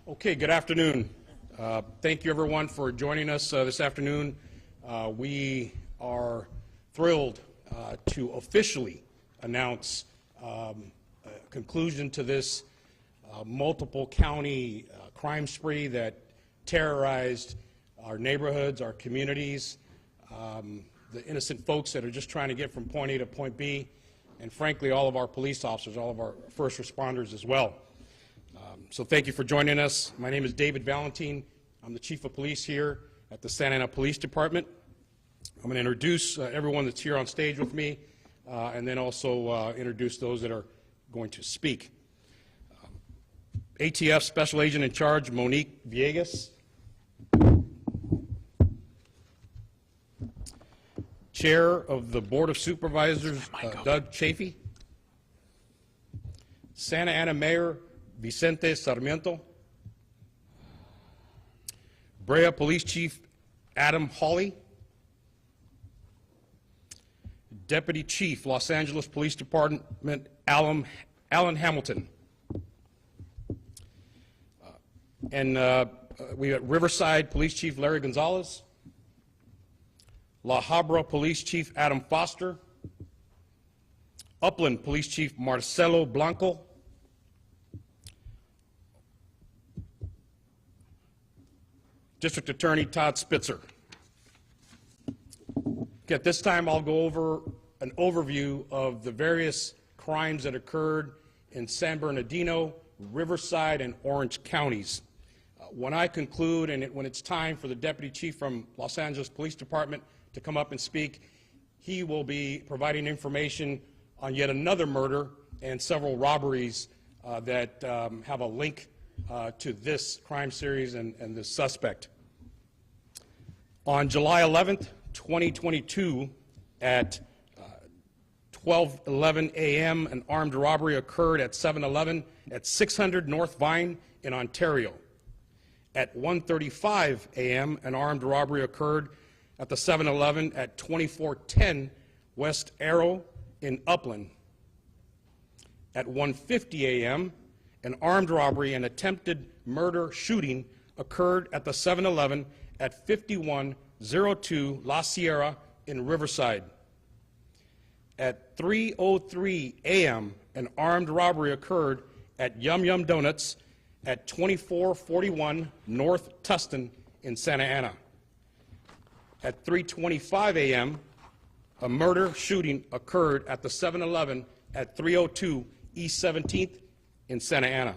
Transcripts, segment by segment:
Okay, good afternoon. Thank you everyone for joining us this afternoon. We are thrilled to officially announce a conclusion to this multiple county crime spree that terrorized our neighborhoods, our communities, the innocent folks that are just trying to get from point A to point B, and frankly all of our police officers, all of our first responders as well. So thank you for joining us. My name is David Valentine. I'm the Chief of Police here at the Santa Ana Police Department. I'm going to introduce everyone that's here on stage with me, and then also introduce those that are going to speak. ATF Special Agent in Charge, Monique Villegas. Chair of the Board of Supervisors, Doug Chafee. Santa Ana Mayor, Vicente Sarmiento. Brea Police Chief Adam Hawley. Deputy Chief, Los Angeles Police Department, Alan Hamilton. We got Riverside Police Chief Larry Gonzalez. La Habra Police Chief Adam Foster. Upland Police Chief Marcelo Blanco. District Attorney Todd Spitzer. Okay, at this time I'll go over an overview of the various crimes that occurred in San Bernardino, Riverside, and Orange counties. When I conclude and when it's time for the Deputy Chief from Los Angeles Police Department to come up and speak, he will be providing information on yet another murder and several robberies that have a link to this crime series and this suspect. On July 11th, 2022, at 12:11 a.m., an armed robbery occurred at 7-Eleven at 600 North Vine in Ontario. At 1:35 a.m., an armed robbery occurred at the 7-Eleven at 2410 West Arrow in Upland. At 1:50 a.m., an armed robbery and attempted murder shooting occurred at the 7-Eleven at 5102 La Sierra in Riverside. At 3:03 a.m., an armed robbery occurred at Yum Yum Donuts at 2441 North Tustin in Santa Ana. At 3:25 a.m., a murder shooting occurred at the 7-Eleven at 302 East 17th in Santa Ana.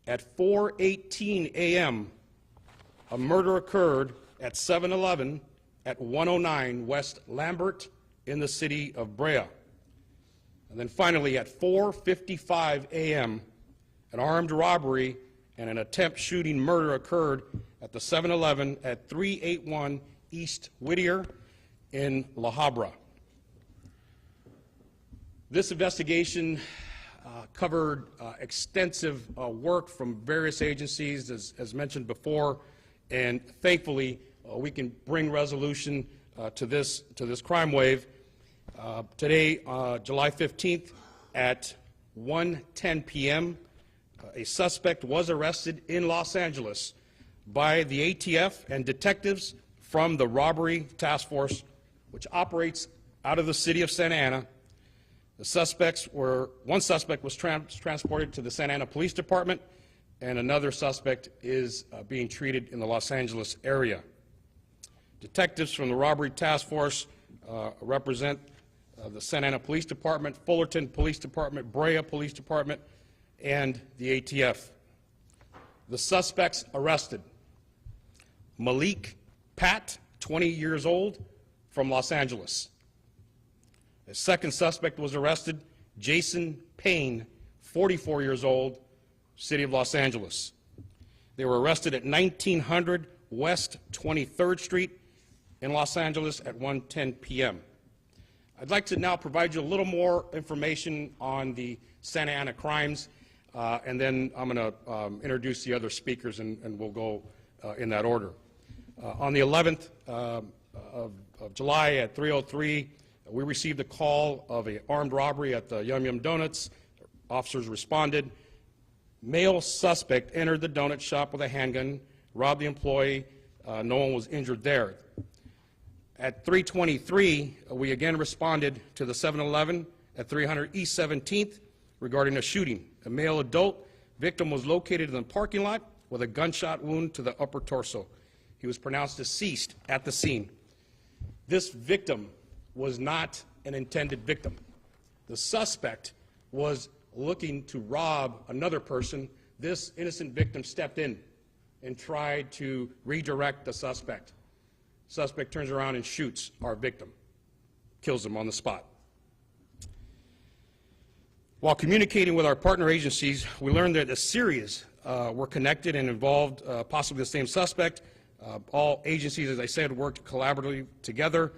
At 4:18 a.m., a murder occurred at 7-Eleven at 109 West Lambert in the city of Brea. And then finally, at 4:55 a.m., an armed robbery and an attempt shooting murder occurred at the 7-Eleven at 381 East Whittier in La Habra. This investigation covered extensive work from various agencies, as mentioned before, and thankfully we can bring resolution to this crime wave. Today, July 15th at 1:10 p.m., a suspect was arrested in Los Angeles by the ATF and detectives from the Robbery Task Force, which operates out of the city of Santa Ana. One suspect was transported to the Santa Ana Police Department, and another suspect is being treated in the Los Angeles area. Detectives from the Robbery Task Force represent the Santa Ana Police Department, Fullerton Police Department, Brea Police Department, and the ATF. The suspects arrested: Malik Pat, 20 years old, from Los Angeles. A second suspect was arrested, Jason Payne, 44 years old, City of Los Angeles. They were arrested at 1900 West 23rd Street in Los Angeles at 1:10 p.m. I'd like to now provide you a little more information on the Santa Ana crimes, and then I'm going to introduce the other speakers, and we'll go in that order. On the 11th of July at 3:03, we received a call of an armed robbery at the Yum Yum Donuts. Officers responded. Male suspect entered the donut shop with a handgun, robbed the employee. No one was injured there. At 3:23, we again responded to the 7-Eleven at 300 East 17th regarding a shooting. A male adult victim was located in the parking lot with a gunshot wound to the upper torso. He was pronounced deceased at the scene. This victim was not an intended victim. The suspect was looking to rob another person. This innocent victim stepped in and tried to redirect the suspect. Suspect turns around and shoots our victim, kills him on the spot. While communicating with our partner agencies, we learned that a series were connected and involved possibly the same suspect. All agencies, as I said, worked collaboratively together,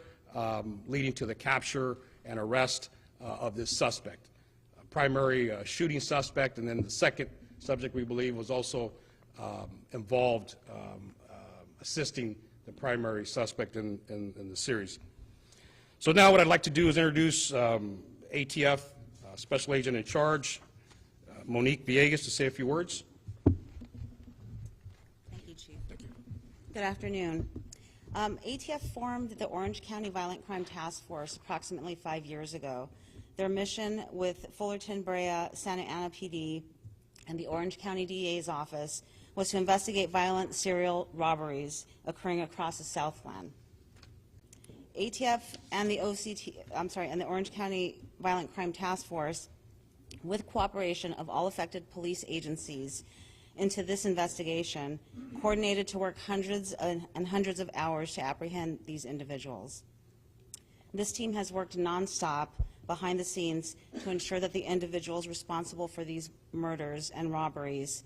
leading to the capture and arrest of this suspect. Primary shooting suspect, and then the second subject, we believe, was also involved assisting the primary suspect in the series. So now what I'd like to do is introduce ATF Special Agent in Charge, Monique Villegas, to say a few words. Thank you, Chief. Thank you. Good afternoon. ATF formed the Orange County Violent Crime Task Force approximately 5 years ago. Their mission with Fullerton, Brea, Santa Ana PD, and the Orange County DA's office was to investigate violent serial robberies occurring across the Southland. ATF and the the Orange County Violent Crime Task Force, with cooperation of all affected police agencies into this investigation, coordinated to work hundreds and hundreds of hours to apprehend these individuals. This team has worked nonstop behind the scenes to ensure that the individuals responsible for these murders and robberies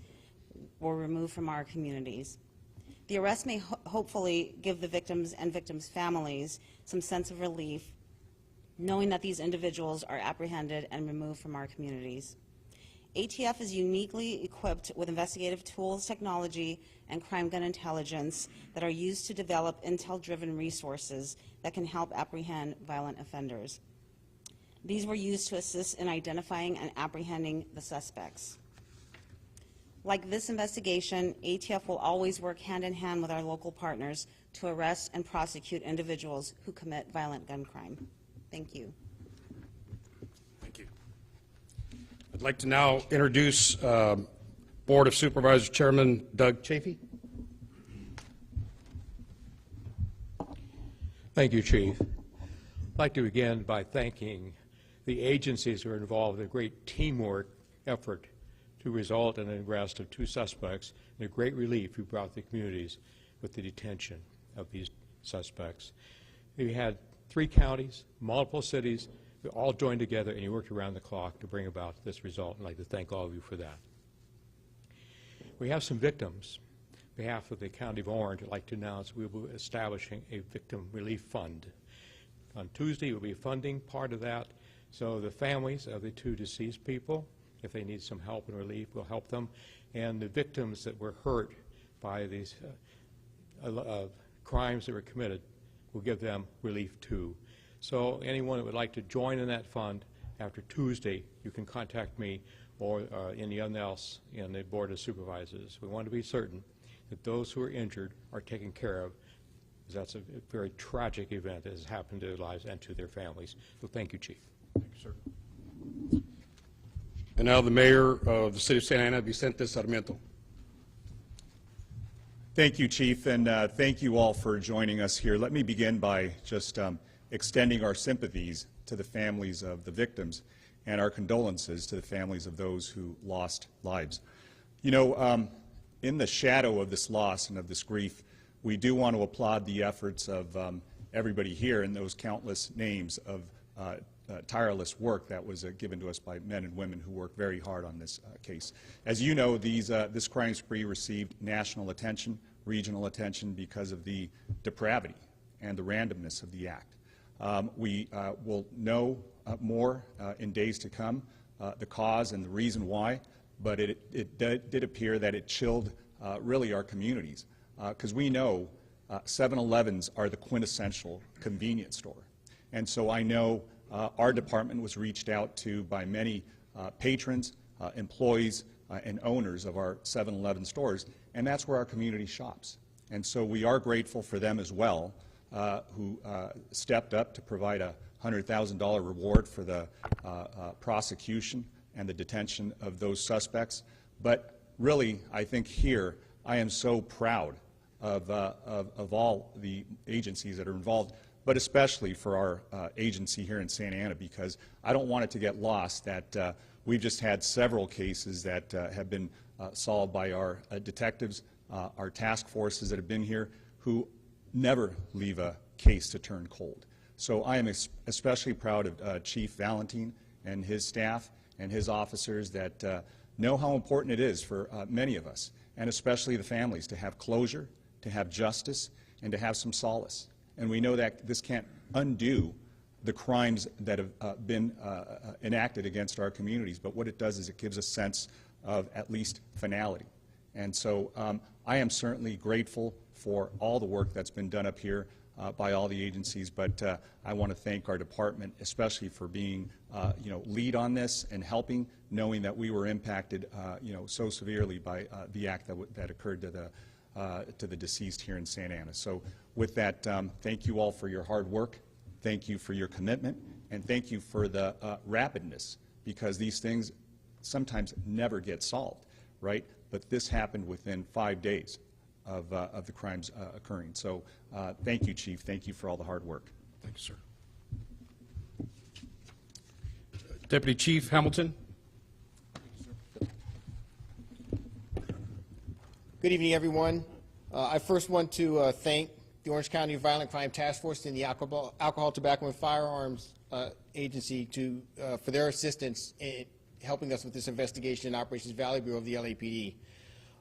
were removed from our communities. The arrest may hopefully give the victims and victims' families some sense of relief, knowing that these individuals are apprehended and removed from our communities. ATF is uniquely equipped with investigative tools, technology, and crime gun intelligence that are used to develop intel-driven resources that can help apprehend violent offenders. These were used to assist in identifying and apprehending the suspects. Like this investigation, ATF will always work hand in hand with our local partners to arrest and prosecute individuals who commit violent gun crime. Thank you. Thank you. I'd like to now introduce Board of Supervisors Chairman Doug Chafee. Thank you, Chief. I'd like to begin by thanking the agencies who are involved in a great teamwork effort to result in an arrest of 2 suspects and a great relief you brought the communities with the detention of these suspects. We had 3 counties, multiple cities, we all joined together and you worked around the clock to bring about this result. I'd like to thank all of you for that. We have some victims. On behalf of the County of Orange, I'd like to announce we will be establishing a victim relief fund. On Tuesday, we'll be funding part of that, so the families of the 2 deceased people, if they need some help and relief, we'll help them. And the victims that were hurt by these crimes that were committed, we'll give them relief too. So anyone that would like to join in that fund after Tuesday, you can contact me or anyone else in the Board of Supervisors. We want to be certain that those who are injured are taken care of, because that's a very tragic event that has happened to their lives and to their families. So thank you, Chief. Thank you, sir. And now the Mayor of the City of Santa Ana, Vicente Sarmiento. Thank you, Chief, and thank you all for joining us here. Let me begin by just extending our sympathies to the families of the victims and our condolences to the families of those who lost lives. You know, in the shadow of this loss and of this grief, we do want to applaud the efforts of everybody here and those countless names of tireless work that was given to us by men and women who worked very hard on this case. As you know, this crime spree received national attention, regional attention, because of the depravity and the randomness of the act. We will know more in days to come, the cause and the reason why, but it did appear that it chilled really our communities, because we know 7-Elevens are the quintessential convenience store. And so I know our department was reached out to by many patrons, employees, and owners of our 7-Eleven stores, and that's where our community shops. And so we are grateful for them as well, who stepped up to provide a $100,000 reward for the prosecution and the detention of those suspects. But really, I think here, I am so proud of all the agencies that are involved, but especially for our agency here in Santa Ana, because I don't want it to get lost that we've just had several cases that have been solved by our detectives, our task forces that have been here, who never leave a case to turn cold. So I am especially proud of Chief Valentine and his staff and his officers that know how important it is for many of us, and especially the families, to have closure, to have justice, and to have some solace. And we know that this can't undo the crimes that have been enacted against our communities, but what it does is it gives a sense of at least finality. And so I am certainly grateful for all the work that's been done up here by all the agencies, but I want to thank our department, especially for being, lead on this and helping, knowing that we were impacted, so severely by the act that occurred to the deceased here in Santa Ana. So with that, thank you all for your hard work. Thank you for your commitment, and thank you for the rapidness, because these things sometimes never get solved, right? But this happened within 5 days of the crimes occurring. So thank you, Chief. Thank you for all the hard work. Thank you, sir. Deputy Chief Hamilton. Good evening, everyone. I first want to thank the Orange County Violent Crime Task Force and the Alcohol, Tobacco, and Firearms Agency for their assistance in helping us with this investigation in Operations Valley Bureau of the LAPD.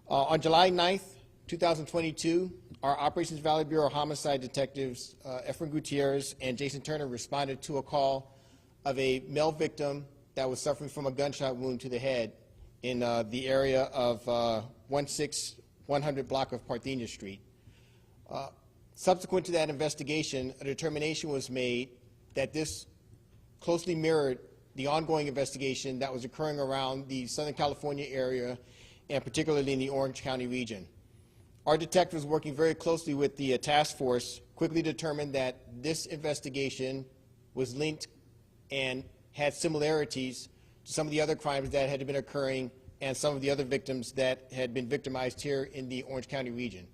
On July 9th, 2022, our Operations Valley Bureau homicide detectives, Efren Gutierrez and Jason Turner, responded to a call of a male victim that was suffering from a gunshot wound to the head in the area of 16100 block of Parthenia Street. Subsequent to that investigation, a determination was made that this closely mirrored the ongoing investigation that was occurring around the Southern California area, and particularly in the Orange County region. Our detectives, working very closely with the task force, quickly determined that this investigation was linked and had similarities to some of the other crimes that had been occurring and some of the other victims that had been victimized here in the Orange County region.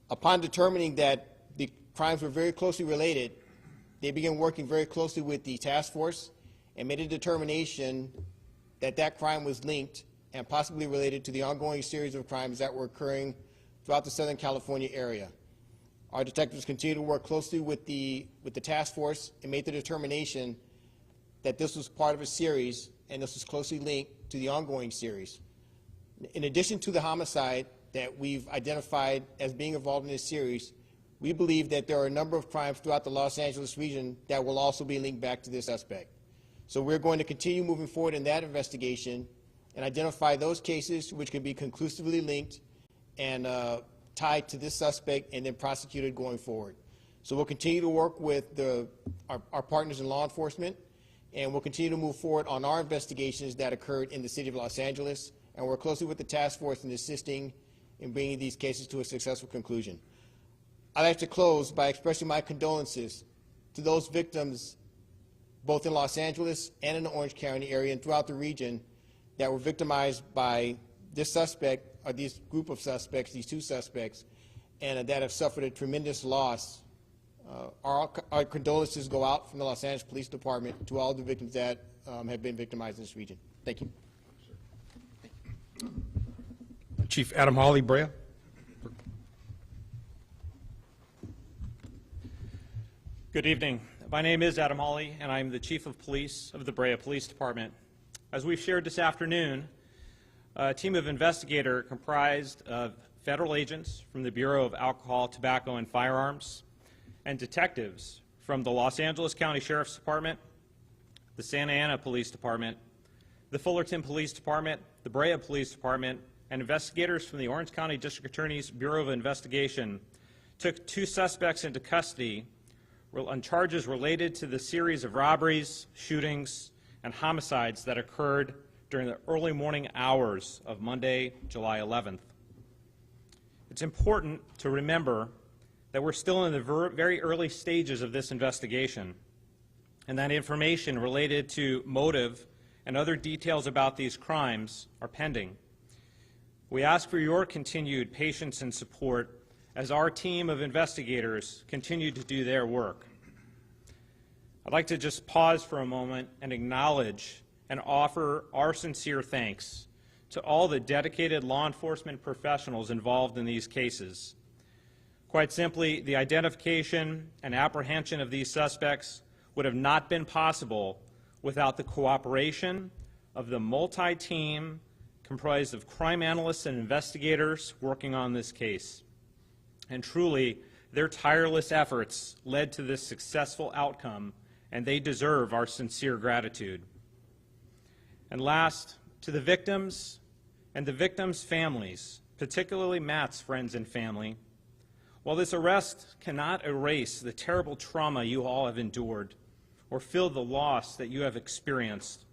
Upon determining that the crimes were very closely related, they began working very closely with the task force and made a determination that that crime was linked and possibly related to the ongoing series of crimes that were occurring throughout the Southern California area. Our detectives continue to work closely with the task force and made the determination that this was part of a series and this was closely linked to the ongoing series. In addition to the homicide that we've identified as being involved in this series, we believe that there are a number of crimes throughout the Los Angeles region that will also be linked back to this suspect. So we're going to continue moving forward in that investigation and identify those cases which can be conclusively linked and tied to this suspect and then prosecuted going forward. So we'll continue to work with our partners in law enforcement, and we'll continue to move forward on our investigations that occurred in the city of Los Angeles, and work closely with the task force in assisting in bringing these cases to a successful conclusion. I'd like to close by expressing my condolences to those victims both in Los Angeles and in the Orange County area and throughout the region that were victimized by this suspect, or this group of suspects, these two suspects, and that have suffered a tremendous loss. Our condolences go out from the Los Angeles Police Department to all the victims that have been victimized in this region. Thank you. Chief Adam Hawley, Brea. Good evening. My name is Adam Hawley, and I'm the Chief of Police of the Brea Police Department. As we've shared this afternoon, a team of investigators comprised of federal agents from the Bureau of Alcohol, Tobacco, and Firearms, and detectives from the Los Angeles County Sheriff's Department, the Santa Ana Police Department, the Fullerton Police Department, the Brea Police Department, and investigators from the Orange County District Attorney's Bureau of Investigation took two suspects into custody on charges related to the series of robberies, shootings, and homicides that occurred during the early morning hours of Monday, July 11th. It's important to remember that we're still in the very early stages of this investigation, and that information related to motive and other details about these crimes are pending. We ask for your continued patience and support as our team of investigators continue to do their work. I'd like to just pause for a moment and acknowledge and offer our sincere thanks to all the dedicated law enforcement professionals involved in these cases. Quite simply, the identification and apprehension of these suspects would have not been possible without the cooperation of the multi-team comprised of crime analysts and investigators working on this case. And truly, their tireless efforts led to this successful outcome, and they deserve our sincere gratitude. And last, to the victims and the victims' families, particularly Matt's friends and family, while this arrest cannot erase the terrible trauma you all have endured or fill the loss that you have experienced,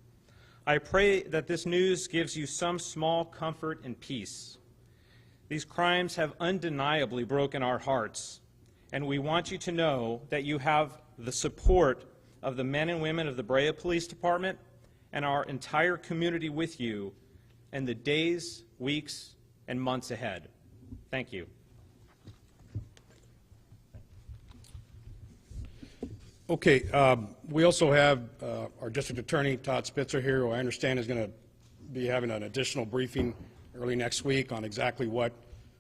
I pray that this news gives you some small comfort and peace. These crimes have undeniably broken our hearts, and we want you to know that you have the support of the men and women of the Brea Police Department and our entire community with you in the days, weeks, and months ahead. Thank you. Okay, we also have our District Attorney, Todd Spitzer, here, who I understand is going to be having an additional briefing early next week on exactly what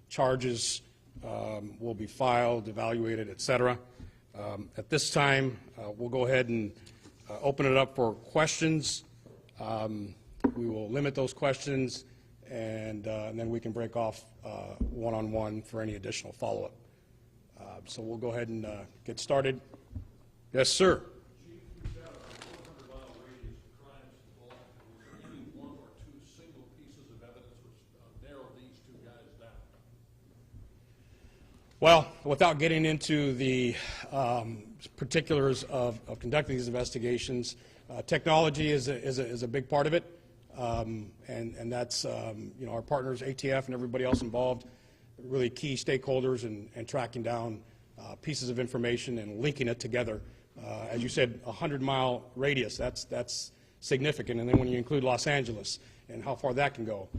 charges will be filed, evaluated, et cetera. At this time, we'll go ahead and open it up for questions. We will limit those questions, and then we can break off one-on-one for any additional follow-up. So we'll go ahead and get started. Yes, sir. Chief, you've got a 400-mile radius of crimes involved. Was there any one or two single pieces of evidence which narrowed these two guys down? Well, without getting into the particulars of conducting these investigations, technology is a big part of it, and that's you know, our partners, ATF, and everybody else involved, really key stakeholders in tracking down pieces of information and linking it together. As you said, a 100-mile radius, that's significant. And then when you include Los Angeles and how far that can go.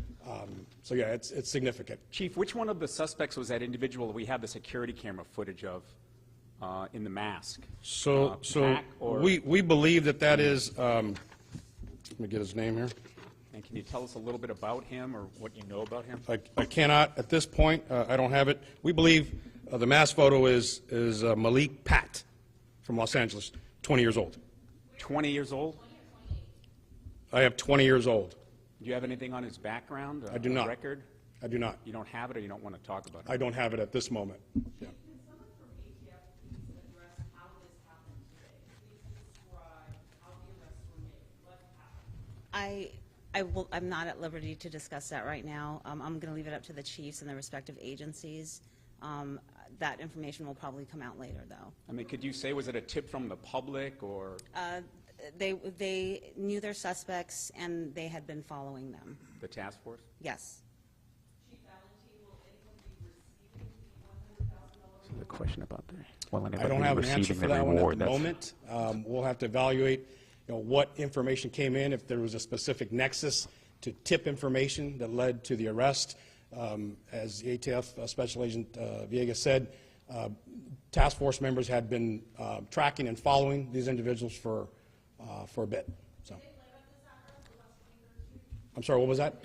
So yeah, it's significant. Chief, which one of the suspects was that individual we have the security camera footage of in the mask? So Pack or- we believe that is, let me get his name here. And can you tell us a little bit about him or what you know about him? I cannot at this point. I don't have it. We believe the mask photo is Malik Pat from Los Angeles, 20 years old. 20 years old? I have 20 years old. Do you have anything on his background? I do not. Record? I do not. You don't have it or you don't want to talk about it? I don't have it at this moment. Yeah. Can someone from ATF please address how this happened today? Please describe how the arrests were made, what happened. I'm not at liberty to discuss that right now. I'm going to leave it up to the chiefs and the respective agencies. That information will probably come out later, though. I mean, could you say, was it a tip from the public or They knew their suspects, and they had been following them. the task force? Yes. Chief Valentine, will anyone be receiving the $100,000? So the question about the, will I anybody don't be have an answer receiving for the that one reward? at the moment. We'll have to evaluate, what information came in, if there was a specific nexus to tip information that led to the arrest. As the ATF Special Agent Villegas said, task force members had been tracking and following these individuals for a bit. So, I'm sorry, what was that?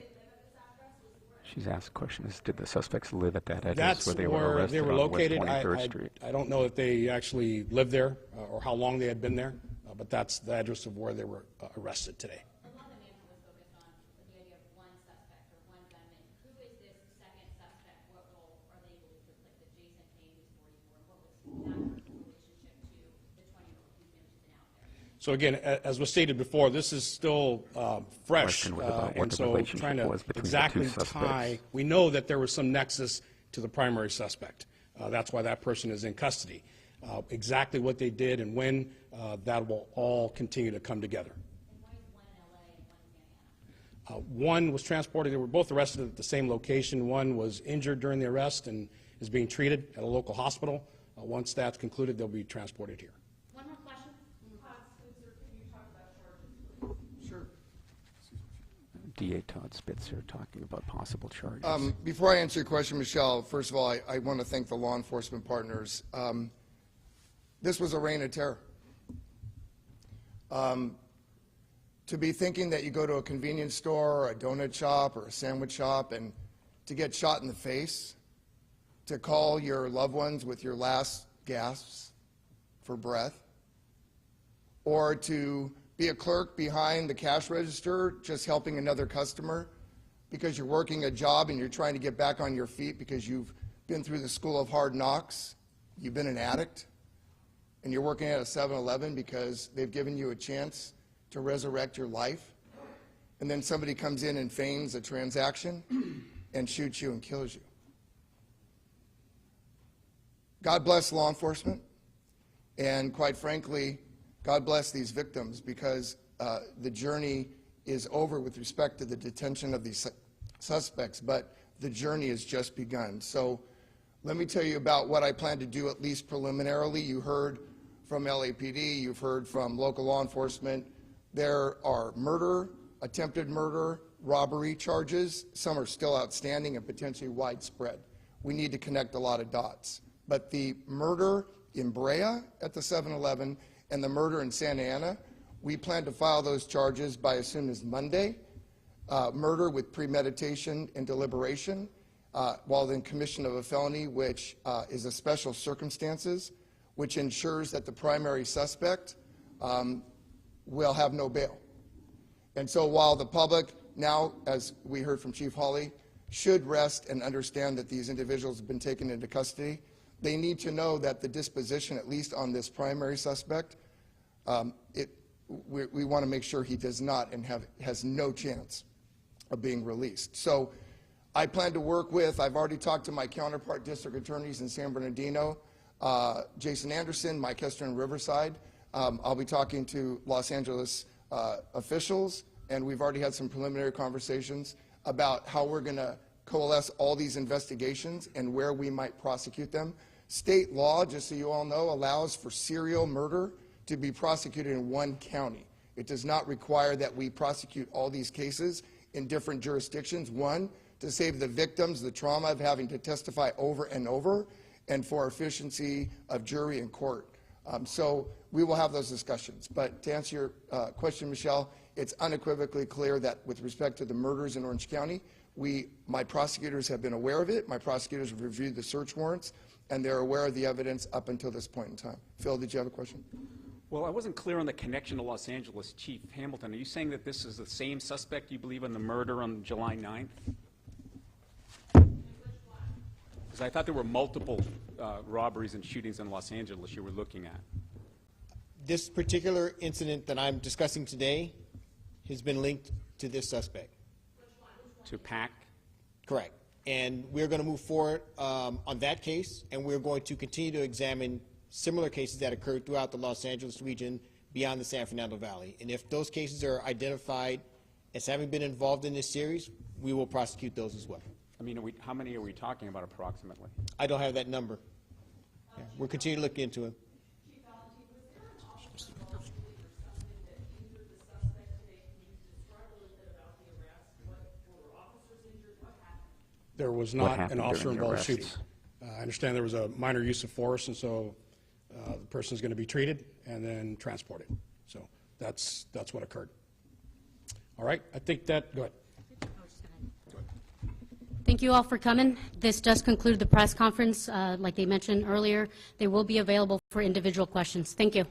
She's asked the question is, did the suspects live at that address That's where they were where arrested they were on located. West 23rd Street? I don't know if they actually lived there or how long they had been there, but that's the address of where they were arrested today. A lot of the manhunt was focused on the idea of one suspect or one gunman. Who is this second suspect? What role are they believed to play? Like Jason Payne, who's 44, and what was that person's relationship to the 20-year-old who's been out there? So again, as was stated before, this is still fresh, Question was about what and the so relationship trying to was between the exactly two suspects. tie. We know that there was some nexus to the primary suspect. That's why that person is in custody. Exactly what they did and when, that will all continue to come together. And why is one in LA and one in Santa One was transported. They were both arrested at the same location. One was injured during the arrest and is being treated at a local hospital. Once that's concluded, they'll be transported here. One more question? Spitzer, can you talk about charges? Sure. DA Todd Spitzer talking about possible charges. Before I answer your question, Michelle, first of all, I want to thank the law enforcement partners. This was a reign of terror. To be thinking that you go to a convenience store or a donut shop or a sandwich shop and to get shot in the face, to call your loved ones with your last gasps for breath, or to be a clerk behind the cash register just helping another customer because you're working a job and you're trying to get back on your feet because you've been through the school of hard knocks, you've been an addict, and you're working at a 7-Eleven because they've given you a chance to resurrect your life, and then somebody comes in and feigns a transaction and shoots you and kills you. God bless law enforcement, and quite frankly, God bless these victims, because the journey is over with respect to the detention of these suspects, but the journey has just begun. So let me tell you about what I plan to do, at least preliminarily. You heard from LAPD, you've heard from local law enforcement. There are murder, attempted murder, robbery charges. Some are still outstanding and potentially widespread. We need to connect a lot of dots. But the murder in Brea at the 7-Eleven and the murder in Santa Ana, we plan to file those charges by as soon as Monday. Murder with premeditation and deliberation, while in commission of a felony, which is a special circumstances, which ensures that the primary suspect will have no bail. And so while the public now, as we heard from Chief Hawley, should rest and understand that these individuals have been taken into custody, they need to know that the disposition, at least on this primary suspect, we want to make sure he does not and has no chance of being released. So I plan to work with, I've already talked to my counterpart district attorneys in San Bernardino, Jason Anderson, Mike Hester in Riverside. I'll be talking to Los Angeles officials, and we've already had some preliminary conversations about how we're going to coalesce all these investigations and where we might prosecute them. State law, just so you all know, allows for serial murder to be prosecuted in one county. It does not require that we prosecute all these cases in different jurisdictions. One, to save the victims the trauma of having to testify over and over, and for efficiency of jury and court. So we will have those discussions. But to answer your question, Michelle, it's unequivocally clear that with respect to the murders in Orange County, my prosecutors have been aware of it. My prosecutors have reviewed the search warrants, and they're aware of the evidence up until this point in time. Phil, did you have a question? Well, I wasn't clear on the connection to Los Angeles. Chief Hamilton, are you saying that this is the same suspect you believe in the murder on July 9th? Because I thought there were multiple robberies and shootings in Los Angeles you were looking at. This particular incident that I'm discussing today has been linked to this suspect. To PAC? Correct. And we're going to move forward on that case, and we're going to continue to examine similar cases that occurred throughout the Los Angeles region beyond the San Fernando Valley. And if those cases are identified as having been involved in this series, we will prosecute those as well. I mean, how many are we talking about approximately? I don't have that number. Yeah, we'll continue to look into it. There was not an happened officer during the involved shooting. arrests? I understand there was a minor use of force, and so the person is going to be treated and then transported. So that's what occurred. All right, I think that, go ahead. Thank you all for coming. This does conclude the press conference. Like they mentioned earlier, they will be available for individual questions. Thank you.